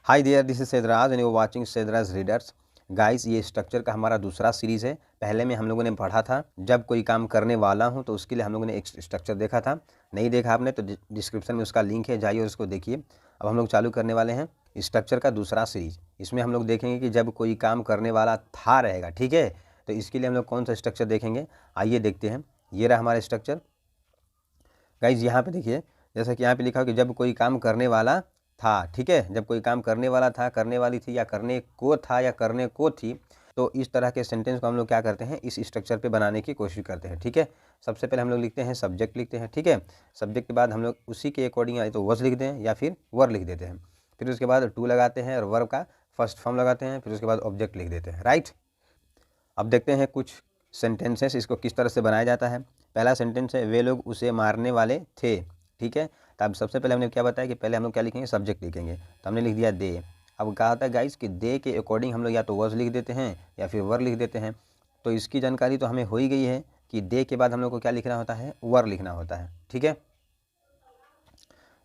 Hi there, this is Sedraj and you watching Sedraj readers. Guys, ये structure का हमारा दूसरा सीरीज़ है। पहले में हम लोगों ने पढ़ा था जब कोई काम करने वाला हूँ, तो उसके लिए हम लोगों ने एक स्ट्रक्चर देखा था। नहीं देखा आपने तो डिस्क्रिप्शन में उसका लिंक है, जाइए और उसको देखिए। अब हम लोग चालू करने वाले हैं स्ट्रक्चर का दूसरा सीरीज। इसमें हम लोग देखेंगे कि जब कोई काम करने वाला था रहेगा, ठीक है। तो इसके लिए हम लोग कौन सा स्ट्रक्चर देखेंगे, आइए देखते हैं। ये रहा हमारा स्ट्रक्चर। गाइज यहाँ पे देखिए, जैसा कि यहाँ पे लिखा हो कि जब कोई काम करने वाला था, ठीक है। जब कोई काम करने वाला था, करने वाली थी, या करने को था, या करने को थी, तो इस तरह के सेंटेंस को हम लोग क्या करते हैं, इस स्ट्रक्चर पे बनाने की कोशिश करते हैं, ठीक है। सबसे पहले हम लोग लिखते हैं सब्जेक्ट लिखते हैं, ठीक है। सब्जेक्ट के बाद हम लोग उसी के अकॉर्डिंग या तो वॉज लिख दें या फिर वर लिख देते हैं। फिर उसके बाद टू लगाते हैं और वर्ब का फर्स्ट फॉर्म लगाते हैं। फिर उसके बाद ऑब्जेक्ट लिख देते हैं, राइट। अब देखते हैं कुछ सेंटेंसेस, इसको किस तरह से बनाया जाता है। पहला सेंटेंस है, वे लोग उसे मारने वाले थे, ठीक है। तो अब सबसे पहले हमने क्या बताया कि पहले हम लोग क्या लिखेंगे, सब्जेक्ट लिखेंगे। तो हमने लिख दिया दे। अब कहा होता है गाइस कि दे के अकॉर्डिंग हम लोग या तो वॉज लिख देते हैं या फिर वर लिख देते हैं। तो इसकी जानकारी तो हमें हो ही गई है कि दे के बाद हम लोग को क्या लिखना होता है, वर लिखना होता है, ठीक है।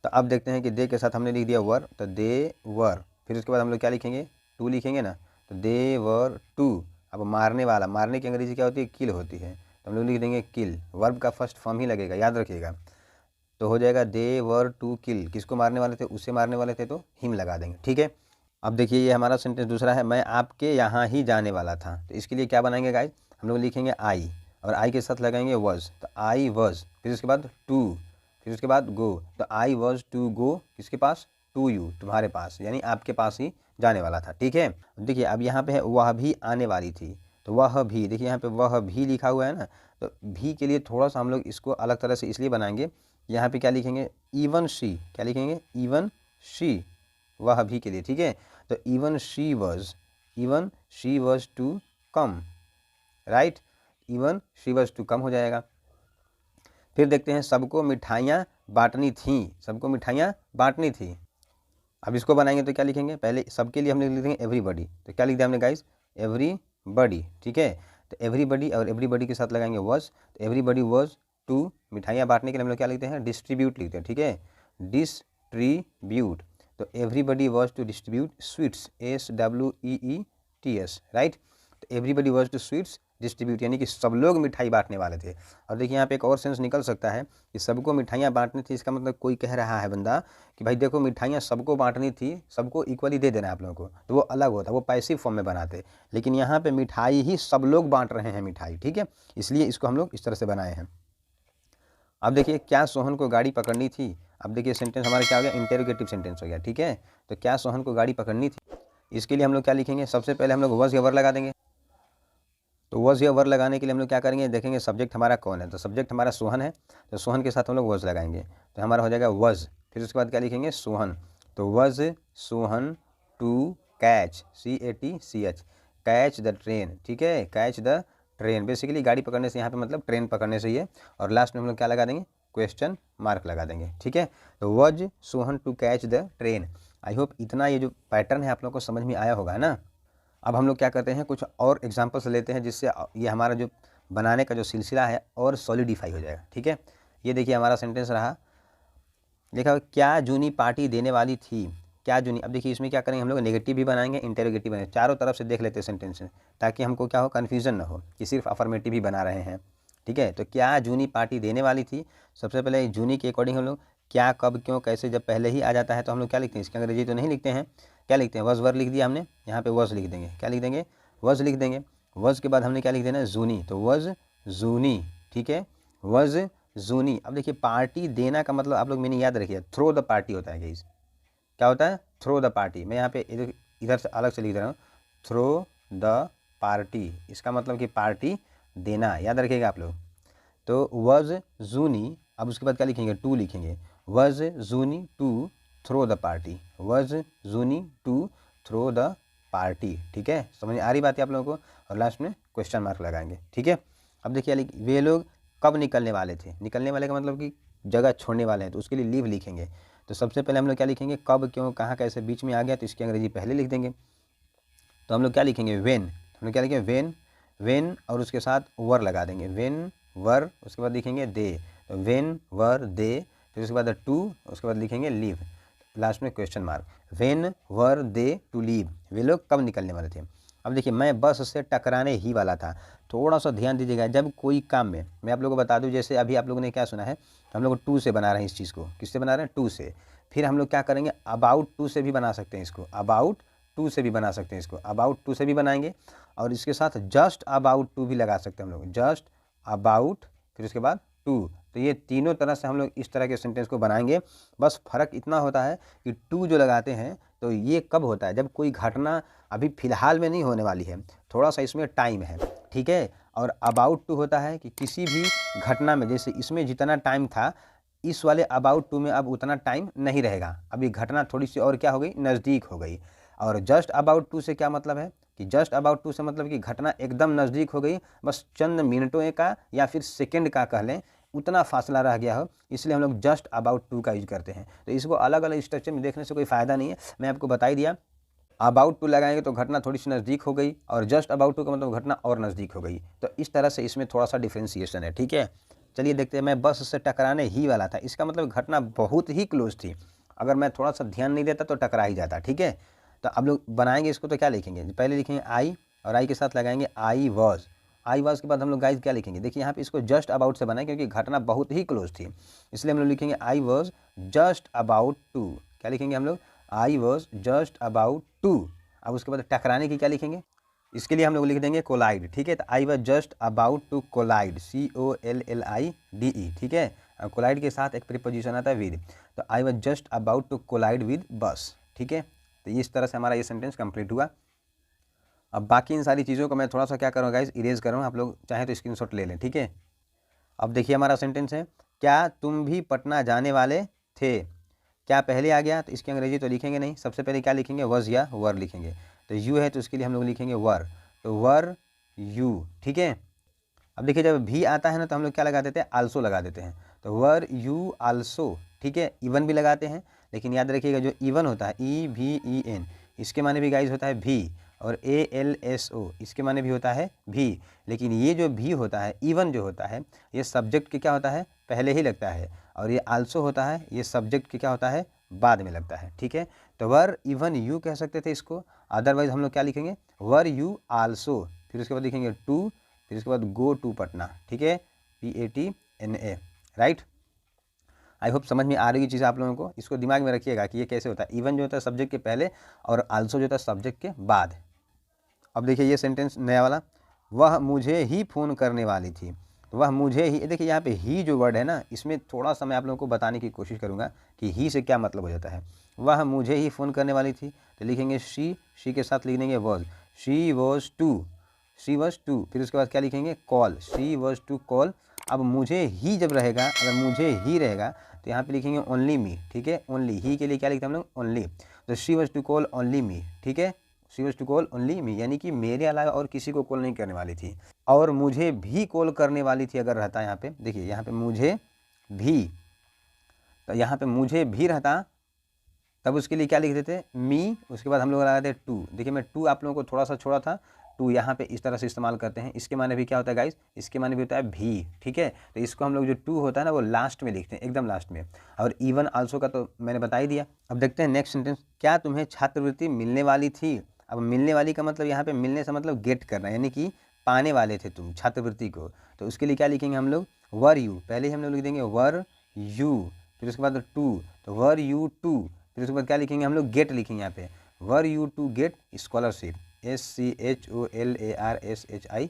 तो अब देखते हैं कि दे के साथ हमने लिख दिया वर, तो दे वर। फिर उसके बाद हम लोग क्या लिखेंगे, टू लिखेंगे ना, तो दे वर टू। अब मारने वाला, मारने की अंग्रेजी क्या होती है, किल होती है, तो हम लोग लिख देंगे किल। वर्ब का फर्स्ट फॉर्म ही लगेगा, याद रखिएगा। तो हो जाएगा दे वर टू किल। किसको मारने वाले थे, उसे मारने वाले थे, तो हिम लगा देंगे, ठीक है। अब देखिए, ये हमारा सेंटेंस दूसरा है, मैं आपके यहाँ ही जाने वाला था। तो इसके लिए क्या बनाएंगे गाइस, हम लोग लिखेंगे आई, और आई के साथ लगाएंगे वॉज, तो आई वॉज। फिर उसके बाद टू, फिर उसके बाद गो, तो आई वॉज टू गो किसके पास, टू यू, तुम्हारे पास, यानी आपके पास ही जाने वाला था, ठीक है। देखिए अब यहाँ पे है वह भी आने वाली थी, तो वह भी, देखिए यहाँ पे वह भी लिखा हुआ है ना, तो भी के लिए थोड़ा सा हम लोग इसको अलग तरह से इसलिए बनाएंगे। यहाँ पे क्या लिखेंगे, इवन शी, क्या लिखेंगे, इवन शी, वह भी के लिए, ठीक है। तो even she was to come, right. Even she was to come हो जाएगा। फिर देखते हैं, सबको मिठाइयाँ बांटनी थी, सबको मिठाइयाँ बांटनी थी। अब इसको बनाएंगे तो क्या लिखेंगे, पहले सबके लिए हम लिख देंगे एवरीबडी। तो क्या लिख दिया हमने गाइस, एवरीबडी, ठीक है। तो एवरीबडी और एवरीबडी के साथ लगाएंगे वॉज, तो एवरीबडी वॉज टू, मिठाइयाँ बांटने के लिए हम लोग क्या लिखते हैं, डिस्ट्रीब्यूट लिखते हैं, ठीक है, डिस्ट्रीब्यूट। तो everybody was to distribute sweets, SWEETS, right. तो everybody was to sweets distribute, यानी कि सब लोग मिठाई बांटने वाले थे। और देखिए यहाँ पे एक और सेंस निकल सकता है कि सबको मिठाइयाँ बांटनी थी, इसका मतलब कोई कह रहा है बंदा कि भाई देखो, मिठाइयाँ सबको बांटनी थी, सबको इक्वली दे देना है आप लोगों को, तो वो अलग होता, वो पैसिव फॉर्म में बनाते। लेकिन यहाँ पे मिठाई ही सब लोग बांट रहे हैं मिठाई, ठीक है, इसलिए इसको हम लोग इस तरह से बनाए हैं। अब देखिए, क्या सोहन को गाड़ी पकड़नी थी। अब देखिए सेंटेंस हमारा क्या हो गया, इंटेरोगेटिव सेंटेंस हो गया, ठीक है। तो क्या सोहन को गाड़ी पकड़नी थी, इसके लिए हम लोग क्या लिखेंगे, सबसे पहले हम लोग वॉज या वर लगा देंगे। तो वॉज या वर लगाने के लिए हम लोग क्या करेंगे, देखेंगे सब्जेक्ट हमारा कौन है, तो सब्जेक्ट हमारा सोहन है, तो सोहन के साथ हम लोग वॉज लगाएंगे, तो हमारा हो जाएगा वॉज। फिर उसके बाद क्या लिखेंगे, सोहन, तो was Sohan to catch, CATCH, catch the train, ठीक है, कैच द ट्रेन। बेसिकली गाड़ी पकड़ने से यहाँ पे मतलब ट्रेन पकड़ने से ही है। और लास्ट में हम लोग क्या लगा देंगे, क्वेश्चन मार्क लगा देंगे, ठीक है। तो was Sohan to catch the train. I hope इतना ये जो पैटर्न है आप लोग को समझ में आया होगा ना। अब हम लोग क्या करते हैं, कुछ और एग्जांपल्स लेते हैं, जिससे ये हमारा जो बनाने का जो सिलसिला है और सॉलिडिफाई हो जाएगा, ठीक है। ये देखिए हमारा सेंटेंस रहा, देखा क्या जूनी पार्टी देने वाली थी, क्या जूनी। अब देखिए इसमें क्या करेंगे, हम लोग नेगेटिव भी बनाएंगे, इंटेरोगेटिव बनाएंगे, चारों तरफ से देख लेते हैं सेंटेंस में, ताकि हमको क्या हो, कन्फ्यूजन ना हो कि सिर्फ अफर्मेटिव ही बना रहे हैं, ठीक है। तो क्या जूनी पार्टी देने वाली थी, सबसे पहले जूनी के अकॉर्डिंग हम लोग क्या, कब, क्यों, कैसे, जब पहले ही आ जाता है तो हम लोग क्या लिखते हैं, इसकी अंग्रेजी तो नहीं लिखते हैं, क्या लिखते हैं, वॉज वर लिख दिया हमने, यहाँ पे वॉज लिख देंगे, क्या लिख देंगे, वॉज लिख देंगे। वॉज के बाद हमने क्या लिख देना, जूनी, तो वॉज जूनी, ठीक है, वॉज जूनी। अब देखिए पार्टी देना का मतलब आप लोग मैंने याद रखिए, थ्रो द पार्टी होता है गाइस, क्या होता है, थ्रो द पार्टी। मैं यहाँ पे इधर से अलग से लिख दे रहा हूँ, थ्रो द पार्टी, इसका मतलब कि पार्टी देना, याद रखिएगा आप लोग। तो वॉज जूनी, अब उसके बाद क्या लिखेंगे, टू लिखेंगे, was Juni to throw the party, was Juni to throw the party, ठीक है। समझ आ रही बात है आप लोगों को। और लास्ट में क्वेश्चन मार्क लगाएंगे, ठीक है। अब देखिए वे लोग कब निकलने वाले थे, निकलने वाले का मतलब कि जगह छोड़ने वाले हैं, तो उसके लिए लीव लिखेंगे। तो सबसे पहले हम लोग क्या लिखेंगे, कब, क्यों, कहाँ, कैसे, बीच में आ गया तो इसकी अंग्रेजी पहले लिख देंगे। तो हम लोग क्या लिखेंगे, वेन, हम लोग क्या लिखेंगे, वेन, वेन और उसके साथ वर लगा देंगे, वेन वर, उसके बाद लिखेंगे दे, तो वेन वर दे। फिर उसके बाद टू, उसके बाद लिखेंगे लीव। लास्ट में question mark. When were they to leave, वे लोग कब निकलने वाले थे। अब देखिए मैं बस से टकराने ही वाला था। थोड़ा सा ध्यान दीजिएगा, जब कोई काम में, मैं आप लोगों को बता दूं, जैसे अभी आप लोगों ने क्या सुना है, हम लोग टू से बना रहे हैं इस चीज़ को। किससे बना रहे हैं? टू से। फिर हम लोग क्या करेंगे, अबाउट टू से भी बना सकते हैं इसको, अबाउट टू से भी बना सकते हैं इसको, अबाउट टू से भी बनाएंगे। और इसके साथ जस्ट अबाउट टू भी लगा सकते हैं हम लोग, जस्ट अबाउट, फिर उसके बाद टू। तो ये तीनों तरह से हम लोग इस तरह के सेंटेंस को बनाएंगे। बस फ़र्क इतना होता है कि टू जो लगाते हैं तो ये कब होता है, जब कोई घटना अभी फ़िलहाल में नहीं होने वाली है, थोड़ा सा इसमें टाइम है, ठीक है। और अबाउट टू होता है कि किसी भी घटना में, जैसे इसमें जितना टाइम था, इस वाले अबाउट टू में अब उतना टाइम नहीं रहेगा, अभी घटना थोड़ी सी और क्या हो गई, नज़दीक हो गई। और जस्ट अबाउट टू से क्या मतलब है कि जस्ट अबाउट टू से मतलब कि घटना एकदम नज़दीक हो गई, बस चंद मिनटों का या फिर सेकंड का कह लें, उतना फासला रह गया हो, इसलिए हम लोग जस्ट अबाउट टू का यूज करते हैं। तो इसको अलग अलग स्ट्रक्चर में देखने से कोई फ़ायदा नहीं है, मैं आपको बता ही दिया। अबाउट टू लगाएंगे तो घटना थोड़ी सी नज़दीक हो गई, और जस्ट अबाउट टू का मतलब घटना और नज़दीक हो गई। तो इस तरह से इसमें थोड़ा सा डिफ्रेंसिएशन है, ठीक है। चलिए देखते हैं, मैं बस से टकराने ही वाला था, इसका मतलब घटना बहुत ही क्लोज थी, अगर मैं थोड़ा सा ध्यान नहीं देता तो टकरा ही जाता, ठीक है। तो अब लोग बनाएंगे इसको, तो क्या लिखेंगे, पहले लिखेंगे आई, और आई के साथ लगाएंगे आई वॉज। आई वॉज के बाद हम लोग गाइस क्या लिखेंगे, देखिए यहाँ पे इसको जस्ट अबाउट से बनाए क्योंकि घटना बहुत ही क्लोज थी, इसलिए हम लोग लिखेंगे I was just about to. क्या लिखेंगे हम लोग, I was just about to. अब उसके बाद टकराने की क्या लिखेंगे, इसके लिए हम लोग लिख देंगे कोलाइड, ठीक है। तो I was just about to collide, COLLIDE, ठीक है। कोलाइड के साथ एक प्रीपोजिशन आता है विद, तो I was just about to collide with bus, ठीक है। तो इस तरह से हमारा ये सेंटेंस कंप्लीट हुआ। अब बाकी इन सारी चीज़ों को मैं थोड़ा सा क्या करूँगा गाइस, इरेज करूँ, आप लोग चाहें तो स्क्रीनशॉट ले लें, ठीक है। अब देखिए हमारा सेंटेंस है, क्या तुम भी पटना जाने वाले थे। क्या पहले आ गया तो इसकी अंग्रेजी तो लिखेंगे नहीं, सबसे पहले क्या लिखेंगे, वज या वर लिखेंगे। तो यू है तो उसके लिए हम लोग लिखेंगे वर, तो वर यू, ठीक है। अब देखिए जब भी आता है ना तो हम लोग क्या लगा देते हैं, आल्सो लगा देते हैं, तो वर यू आल्सो, ठीक है। इवन भी लगाते हैं, लेकिन याद रखिएगा जो इवन होता है EVEN, इसके माने भी गाइज होता है भी, और ALSO इसके माने भी होता है भी। लेकिन ये जो भी होता है, इवन जो होता है, ये सब्जेक्ट के क्या होता है, पहले ही लगता है, और ये आल्सो होता है, ये सब्जेक्ट के क्या होता है, बाद में लगता है, ठीक है। तो वर इवन यू कह सकते थे इसको, अदरवाइज हम लोग क्या लिखेंगे, वर यू आल्सो, फिर उसके बाद लिखेंगे टू, फिर उसके बाद गो टू पटना, ठीक है, PATNA, राइट। आई होप समझ में आ रही है चीज़ आप लोगों को, इसको दिमाग में रखिएगा कि ये कैसे होता है, इवन जो होता है सब्जेक्ट के पहले, और आल्सो जो होता है सब्जेक्ट के बाद। अब देखिए ये सेंटेंस नया वाला, वह मुझे ही फ़ोन करने वाली थी, तो वह मुझे ही, देखिए यहाँ पे ही जो वर्ड है ना, इसमें थोड़ा सा मैं आप लोगों को बताने की कोशिश करूँगा कि ही से क्या मतलब हो जाता है। वह मुझे ही फ़ोन करने वाली थी, तो लिखेंगे शी के साथ लिख देंगे वॉज, शी वॉज टू, फिर उसके बाद क्या लिखेंगे, call, she was to call. अब मुझे ही जब रहेगा, अगर मुझे ही रहेगा तो यहाँ पे लिखेंगे ओनली मी, ठीक है। ओनली ही के लिए क्या लिखते हैं हम लोग, ओनली, तो she was to call only me, ठीक है। She was to call only me, यानी कि मेरे अलावा और किसी को कॉल नहीं करने वाली थी, और मुझे भी कॉल करने वाली थी अगर रहता यहाँ पे, देखिए यहाँ पे मुझे भी, तो यहाँ पे मुझे भी रहता तब उसके लिए क्या लिख देते, मी, उसके बाद हम लोग लगाते टू। देखिए मैं टू आप लोगों को थोड़ा सा छोड़ा था, टू यहाँ पे इस तरह से इस्तेमाल करते हैं, इसके माने भी क्या होता है गाइस, इसके माने भी होता है भी, ठीक है। तो इसको हम लोग जो टू होता है ना वो लास्ट में लिखते हैं, एकदम लास्ट में। और इवन आल्सो का तो मैंने बता ही दिया। अब देखते हैं नेक्स्ट सेंटेंस, क्या तुम्हें छात्रवृत्ति मिलने वाली थी। अब मिलने वाली का मतलब यहाँ पे मिलने से मतलब गेट करना, यानी कि पाने वाले थे तुम छात्रवृत्ति को, तो उसके लिए क्या लिखेंगे हम लोग, वर यू, पहले ही हम लोग लिख देंगे वर यू, फिर उसके बाद टू, तो वर यू टू, फिर उसके बाद क्या लिखेंगे हम लोग, गेट लिखेंगे यहाँ पे, were you to get scholarship, SCHOLARSHIP,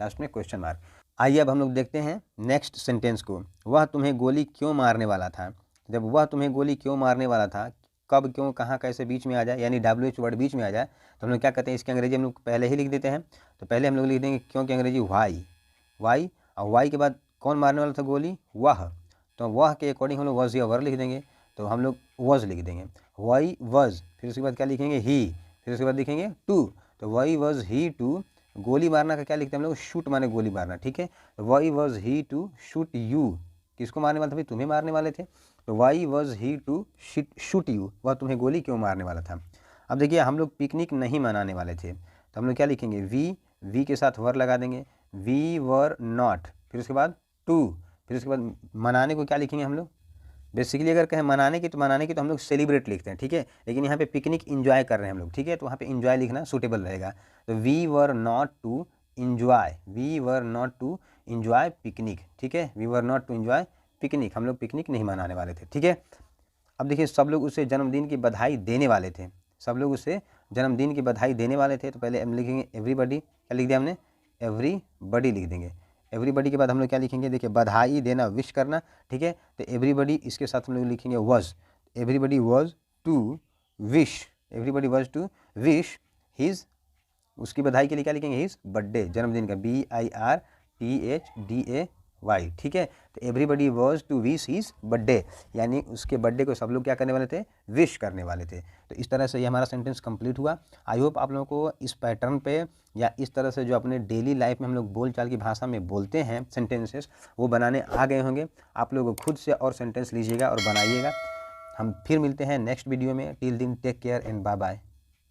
last में क्वेश्चन मार्क। आइए अब हम लोग देखते हैं नेक्स्ट सेंटेंस को, वह तुम्हें गोली क्यों मारने वाला था। जब वह तुम्हें गोली क्यों मारने वाला था, कब, क्यों, कहाँ, कैसे बीच में आ जाए, यानी WH वर्ड बीच में आ जाए, तो हम लोग क्या कहते हैं, इसकी अंग्रेजी हम लोग पहले ही लिख देते हैं। तो पहले हम लोग लिख देंगे क्यों की अंग्रेजी वाई, और वाई के बाद कौन मारने वाला था गोली, वह, तो वह के अकॉर्डिंग हम लोग वॉज या वर लिख देंगे, तो हम लोग वॉज लिख देंगे, वाई वॉज, फिर उसके बाद क्या लिखेंगे, ही, फिर उसके बाद लिखेंगे टू, तो वाई वॉज ही टू, गोली मारना का क्या लिखते हैं हम लोग, शूट माने गोली मारना, ठीक है। तो why was he to shoot you, किसको मारने वाला था भाई, तुम्हें मारने वाले थे, तो why was he to shoot you, वह तुम्हें गोली क्यों मारने वाला था। अब देखिए हम लोग पिकनिक नहीं मनाने वाले थे, तो हम लोग क्या लिखेंगे, वी के साथ वर लगा देंगे, वी वर नॉट, फिर उसके बाद टू, फिर उसके बाद मनाने को क्या लिखेंगे हम लोग, बेसिकली अगर कहें मनाने की तो हम लोग सेलिब्रेट लिखते हैं, ठीक है, लेकिन यहाँ पे पिकनिक इंजॉय कर रहे हैं हम लोग, ठीक है, तो वहाँ पे इंजॉय लिखना सूटेबल रहेगा। तो we were not to enjoy picnic, ठीक है, we were not to enjoy picnic, हम लोग पिकनिक नहीं मनाने वाले थे, ठीक है। अब देखिए सब लोग उसे जन्मदिन की बधाई देने वाले थे, सब लोग उसे जन्मदिन की बधाई देने वाले थे, तो पहले हम लिखेंगे एवरीबडी, क्या लिख दिया हमने, एवरीबडी लिख देंगे। एवरीबडी के बाद हम लोग क्या लिखेंगे, देखिए बधाई देना, विश करना, ठीक है, तो एवरीबडी इसके साथ हम लोग लिखेंगे was, everybody was to wish, everybody was to wish his, उसकी बधाई के लिए क्या लिखेंगे, हिज बर्थडे, जन्मदिन का BIRTHDAY, ठीक है। तो everybody was to wish his birthday, यानी उसके बर्थडे को सब लोग क्या करने वाले थे, विश करने वाले थे। तो इस तरह से ये हमारा सेंटेंस कंप्लीट हुआ। आई होप आप लोगों को इस पैटर्न पे या इस तरह से जो अपने डेली लाइफ में हम लोग बोलचाल की भाषा में बोलते हैं सेंटेंसेस, वो बनाने आ गए होंगे। आप लोग खुद से और सेंटेंस लीजिएगा और बनाइएगा। हम फिर मिलते हैं नेक्स्ट वीडियो में। Till then take care and bye bye.